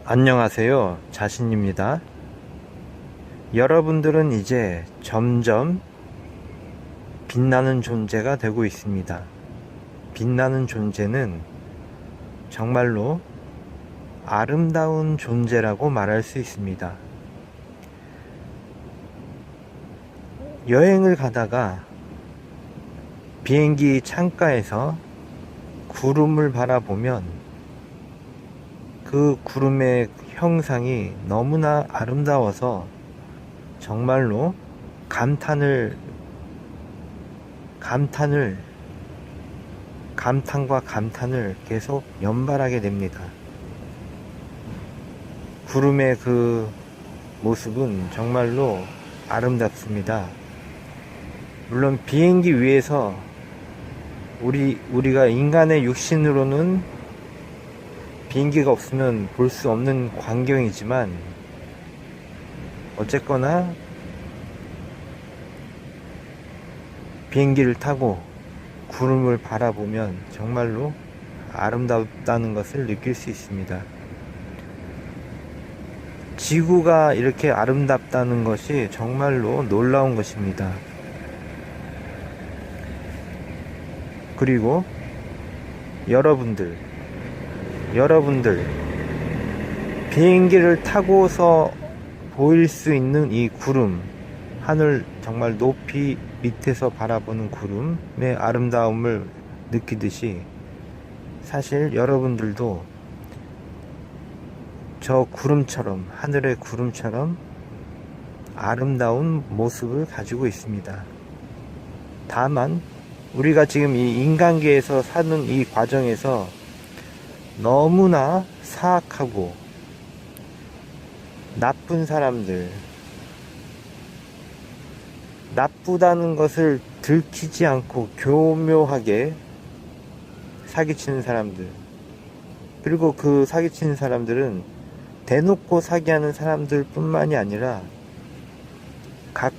안녕하세요. 자신입니다. 여러분들은 이제 점점 빛나는 존재가 되고 있습니다. 빛나는 존재는 정말로 아름다운 존재라고 말할 수 있습니다. 여행을 가다가 비행기 창가에서 구름을 바라보면 그 구름의 형상이 너무나 아름다워서 정말로 감탄과 감탄을 계속 연발하게 됩니다. 구름의 그 모습은 정말로 아름답습니다. 물론 비행기 위에서 우리가 인간의 육신으로는 비행기가 없으면 볼 수 없는 광경이지만 어쨌거나 비행기를 타고 구름을 바라보면 정말로 아름답다는 것을 느낄 수 있습니다. 지구가 이렇게 아름답다는 것이 정말로 놀라운 것입니다. 그리고 여러분들 비행기를 타고서 보일 수 있는 이 구름, 하늘 정말 높이 밑에서 바라보는 구름의 아름다움을 느끼듯이 사실 여러분들도 저 구름처럼, 하늘의 구름처럼 아름다운 모습을 가지고 있습니다. 다만 우리가 지금 이 인간계에서 사는 이 과정에서 너무나 사악하고 나쁜 사람들, 나쁘다는 것을 들키지 않고 교묘하게 사기치는 사람들, 그리고 그 사기치는 사람들은 대놓고 사기하는 사람들 뿐만이 아니라 각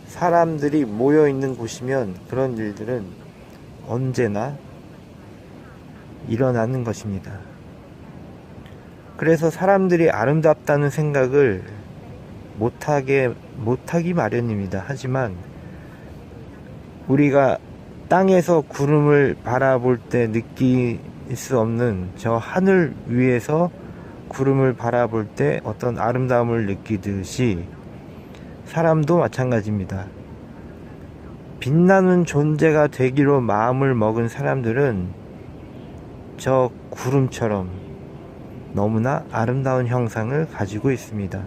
사람들이 모여있는 곳이면 그런 일들은 언제나 일어나는 것입니다. 그래서 사람들이 아름답다는 생각을 못하기 마련입니다. 하지만 우리가 땅에서 구름을 바라볼 때 느낄 수 없는 저 하늘 위에서 구름을 바라볼 때 어떤 아름다움을 느끼듯이 사람도 마찬가지입니다. 빛나는 존재가 되기로 마음을 먹은 사람들은 저 구름처럼 너무나 아름다운 형상을 가지고 있습니다.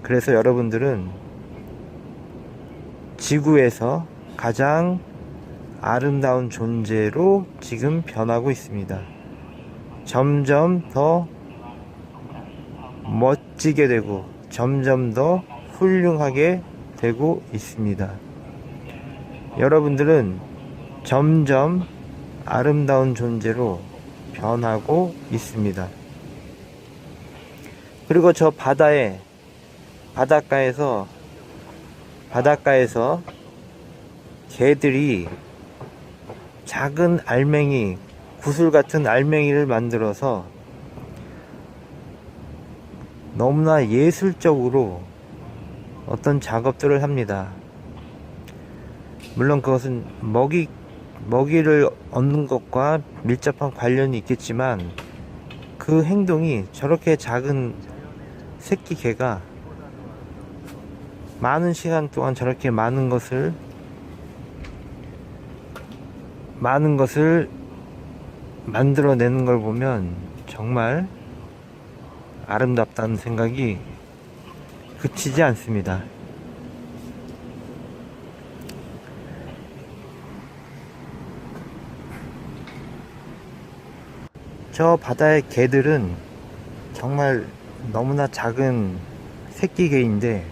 그래서 여러분들은 지구에서 가장 아름다운 존재로 지금 변하고 있습니다. 점점 더 멋지게 되고 점점 더 훌륭하게 되고 있습니다. 여러분들은 점점 아름다운 존재로 변하고 있습니다. 그리고 저 바닷가에서 개들이 작은 알맹이, 구슬 같은 알맹이를 만들어서 너무나 예술적으로 어떤 작업들을 합니다. 물론 그것은 먹이를 얻는 것과 밀접한 관련이 있겠지만 그 행동이 저렇게 작은 새끼 개가 많은 시간 동안 저렇게 많은 것을 만들어내는 걸 보면 정말 아름답다는 생각이 그치지 않습니다. 저 바다의 개들은 정말 너무나 작은 새끼 개인데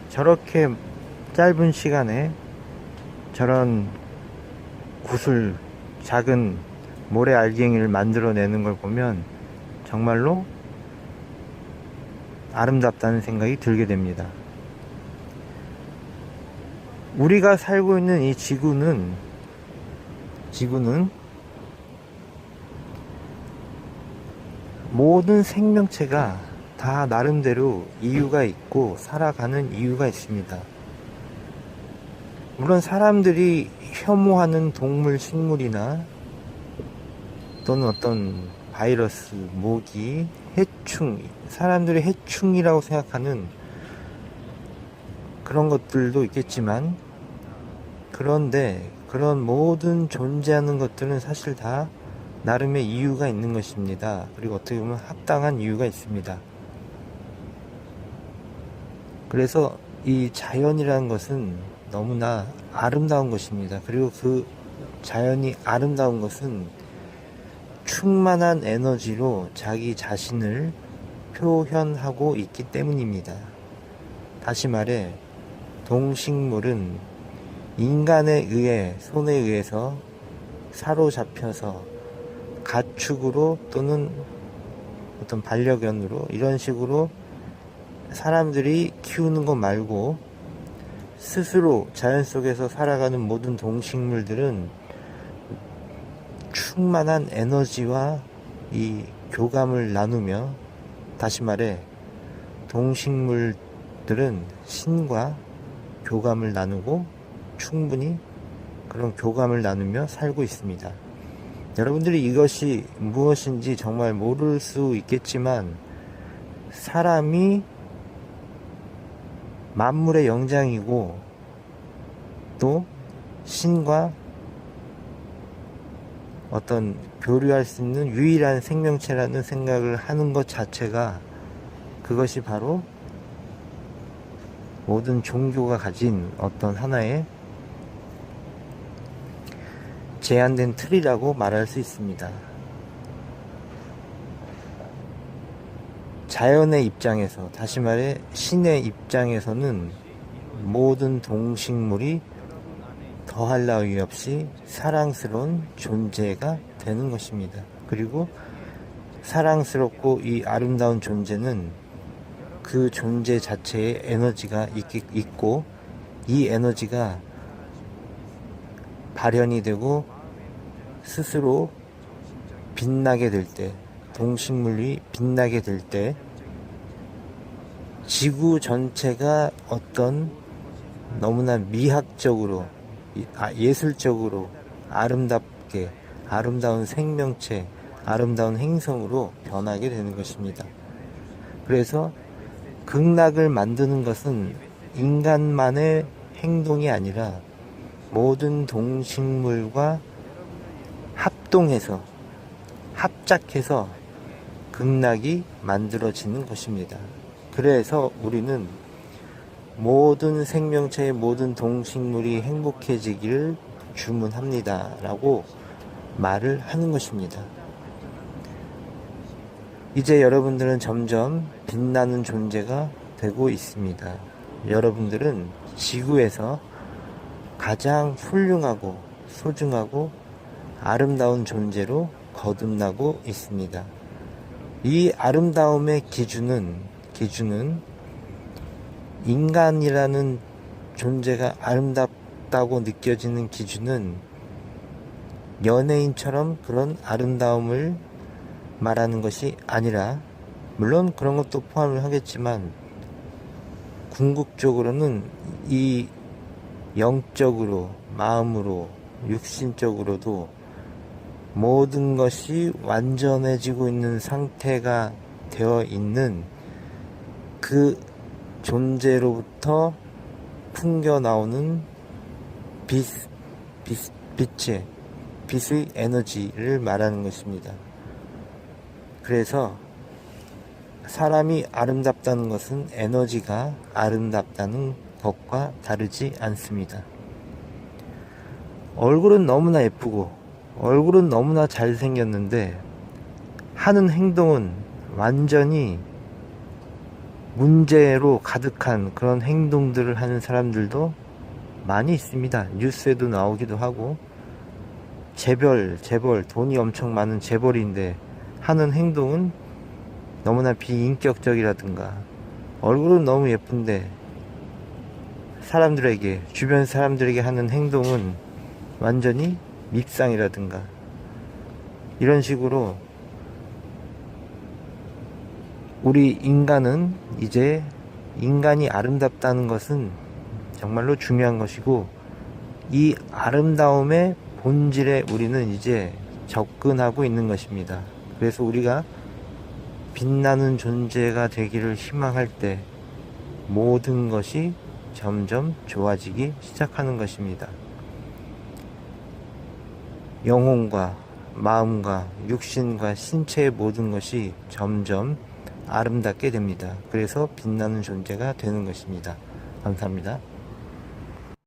저렇게 짧은 시간에 저런 구슬, 작은 모래 알갱이를 만들어내는 걸 보면 정말로 아름답다는 생각이 들게 됩니다. 우리가 살고 있는 이 지구는 모든 생명체가 다 나름대로 이유가 있고 살아가는 이유가 있습니다. 물론 사람들이 혐오하는 동물, 식물이나 또는 어떤 바이러스, 모기, 해충, 사람들이 해충이라고 생각하는 그런 것들도 있겠지만, 그런데 그런 모든 존재하는 것들은 사실 다 나름의 이유가 있는 것입니다. 그리고 어떻게 보면 합당한 이유가 있습니다. 그래서 이 자연이라는 것은 너무나 아름다운 것입니다. 그리고 그 자연이 아름다운 것은 충만한 에너지로 자기 자신을 표현하고 있기 때문입니다. 다시 말해, 동식물은 인간에 의해, 손에 의해서 사로잡혀서 가축으로 또는 어떤 반려견으로 이런 식으로 사람들이 키우는 것 말고 스스로 자연 속에서 살아가는 모든 동식물들은 충만한 에너지와 이 교감을 나누며, 다시 말해 동식물들은 신과 교감을 나누고 충분히 그런 교감을 나누며 살고 있습니다. 여러분들이 이것이 무엇인지 정말 모를 수 있겠지만, 사람이 만물의 영장이고 또 신과 어떤 교류할 수 있는 유일한 생명체라는 생각을 하는 것 자체가, 그것이 바로 모든 종교가 가진 어떤 하나의 제한된 틀이라고 말할 수 있습니다. 자연의 입장에서, 다시 말해 신의 입장에서는 모든 동식물이 더할 나위 없이 사랑스러운 존재가 되는 것입니다. 그리고 사랑스럽고 이 아름다운 존재는 그 존재 자체에 에너지가 있고, 이 에너지가 발현이 되고 스스로 빛나게 될 때, 동식물이 빛나게 될 때 지구 전체가 어떤 너무나 미학적으로, 예술적으로 아름답게, 아름다운 생명체, 아름다운 행성으로 변하게 되는 것입니다. 그래서 극락을 만드는 것은 인간만의 행동이 아니라 모든 동식물과 합동해서, 합작해서 극락이 만들어지는 것입니다. 그래서 우리는 모든 생명체의 모든 동식물이 행복해지기를 주문합니다 라고 말을 하는 것입니다. 이제 여러분들은 점점 빛나는 존재가 되고 있습니다. 여러분들은 지구에서 가장 훌륭하고 소중하고 아름다운 존재로 거듭나고 있습니다. 이 아름다움의 기준은 인간이라는 존재가 아름답다고 느껴지는 기준은 연예인처럼 그런 아름다움을 말하는 것이 아니라, 물론 그런 것도 포함을 하겠지만 궁극적으로는 이 영적으로, 마음으로, 육신적으로도 모든 것이 완전해지고 있는 상태가 되어 있는 그 존재로부터 풍겨 나오는 빛의 에너지를 말하는 것입니다. 그래서 사람이 아름답다는 것은 에너지가 아름답다는 것과 다르지 않습니다. 얼굴은 너무나 예쁘고 얼굴은 너무나 잘생겼는데 하는 행동은 완전히 문제로 가득한 그런 행동들을 하는 사람들도 많이 있습니다. 뉴스에도 나오기도 하고, 재벌, 돈이 엄청 많은 재벌인데 하는 행동은 너무나 비인격적이라든가, 얼굴은 너무 예쁜데 사람들에게, 주변 사람들에게 하는 행동은 완전히 밉상이라든가, 이런 식으로 우리 인간은 이제 인간이 아름답다는 것은 정말로 중요한 것이고, 이 아름다움의 본질에 우리는 이제 접근하고 있는 것입니다. 그래서 우리가 빛나는 존재가 되기를 희망할 때 모든 것이 점점 좋아지기 시작하는 것입니다. 영혼과 마음과 육신과 신체의 모든 것이 점점 아름답게 됩니다. 그래서 빛나는 존재가 되는 것입니다. 감사합니다.